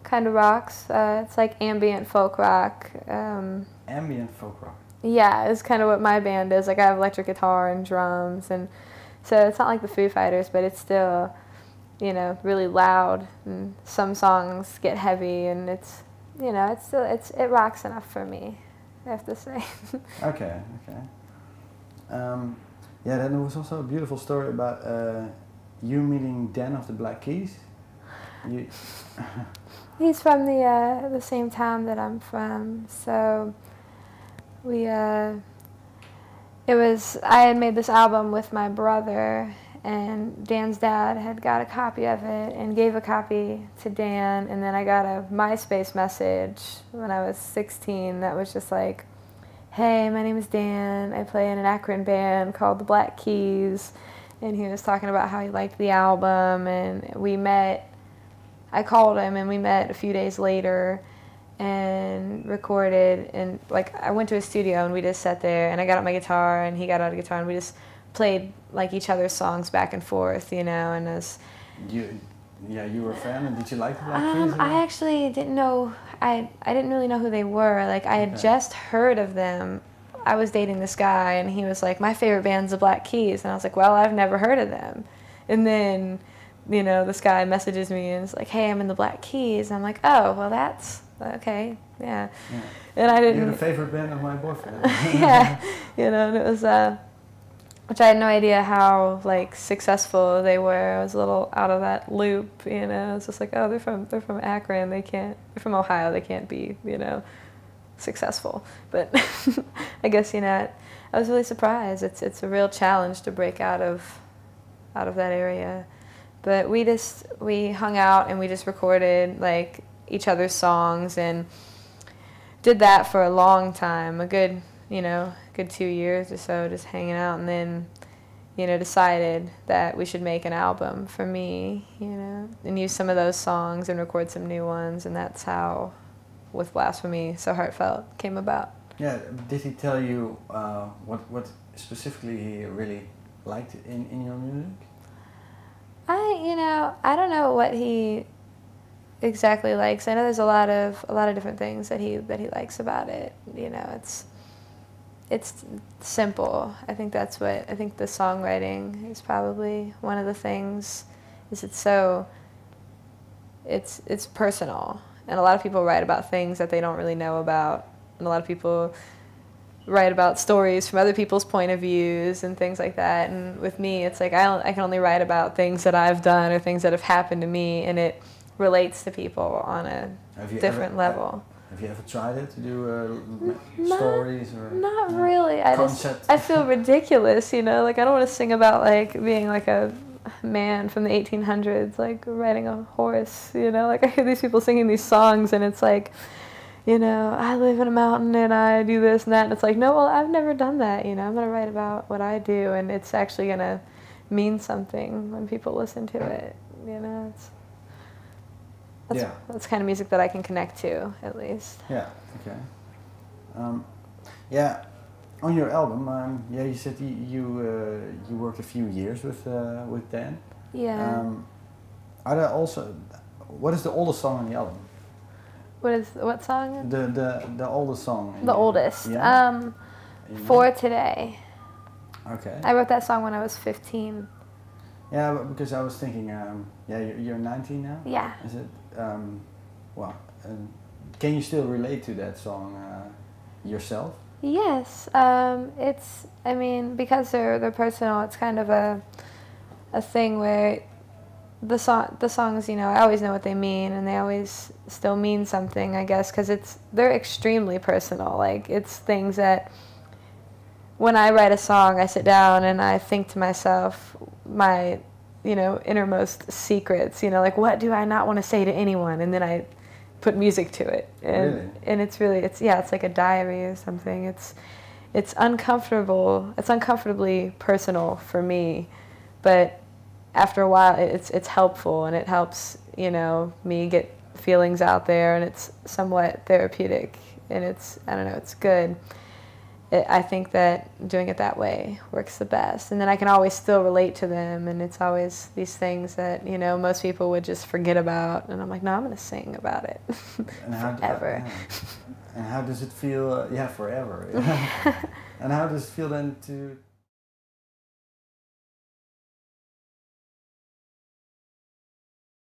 Kind of rocks. It's like ambient folk rock. Ambient folk rock. Yeah, it's kind of what my band is. Like I have electric guitar and drums, and so it's not like the Foo Fighters, but it's still, really loud. And some songs get heavy, and it's, it rocks enough for me, I have to say. Okay. Yeah, then there was also a beautiful story about you meeting Dan of the Black Keys. You He's from the same town that I'm from, so I had made this album with my brother, and Dan's dad had got a copy of it and gave a copy to Dan, and then I got a MySpace message when I was 16 that was just like, hey, my name is Dan, I play in an Akron band called the Black Keys, and he was talking about how he liked the album, and we met. I called him and we met a few days later and recorded, and I went to a studio and we just sat there, and I got out my guitar and he got out a guitar and we just played like each other's songs back and forth, and as you were a fan, and did you like the Black Keys? I actually didn't know. I didn't really know who they were. Like I had just heard of them. I was dating this guy and he was like, my favorite band's the Black Keys, and I was like, well, I've never heard of them. And then this guy messages me and is like, hey, I'm in the Black Keys. And I'm like, oh, well, that's okay, yeah. And I didn't. You're the favorite band of my boyfriend. Yeah, and it was, which I had no idea how successful they were. I was a little out of that loop, It's just like, oh, they're from Akron. They're from Ohio. They can't be, successful. But I guess I was really surprised. It's a real challenge to break out of that area. But we hung out and we just recorded each other's songs and did that for a long time, a good 2 years or so, just hanging out, and then decided that we should make an album for me, and use some of those songs and record some new ones, and that's how With Blasphemy So Heartfelt came about. Yeah, did he tell you what specifically he really liked in your music? I don't know what he exactly likes. I know there's a lot of different things that he likes about it. It's simple. I think the songwriting is probably one of the things. It's personal, and a lot of people write about things that they don't really know about, and a lot of people write about stories from other people's point of views and things like that. And with me, it's like I can only write about things that I've done or things that have happened to me, and it relates to people on a different level. Have you ever tried it to do stories or not really? Concept? I feel ridiculous, I don't want to sing about being a man from the 1800s, riding a horse, I hear these people singing these songs, and it's like, I live in a mountain and I do this and that. And it's like, no, well, I've never done that. I'm going to write about what I do, and it's actually going to mean something when people listen to it. That's kind of music that I can connect to, at least. Yeah, okay. On your album, you said you worked a few years with Dan. Yeah. Are there also, what is the oldest song on the album? What song? The oldest song. The oldest. Yeah. For Today. Okay. I wrote that song when I was 15. Yeah, because I was thinking, you're 19 now? Yeah. Is it, can you still relate to that song yourself? Yes. Because they're personal, it's kind of a thing where the songs, I always know what they mean, and they always still mean something, I guess, because they're extremely personal. It's things that when I write a song, I sit down and I think to myself, my, innermost secrets, what do I not want to say to anyone, and then I put music to it, and really? And it's like a diary or something. It's uncomfortable. It's uncomfortably personal for me, but after a while, it's helpful, and it helps me get feelings out there, and it's somewhat therapeutic, and it's good. I think that doing it that way works the best. And then I can always still relate to them, and it's always these things that, you know, most people would just forget about. And I'm like, no, I'm going to sing about it forever. And how does it feel? Yeah, forever. And how does it feel then to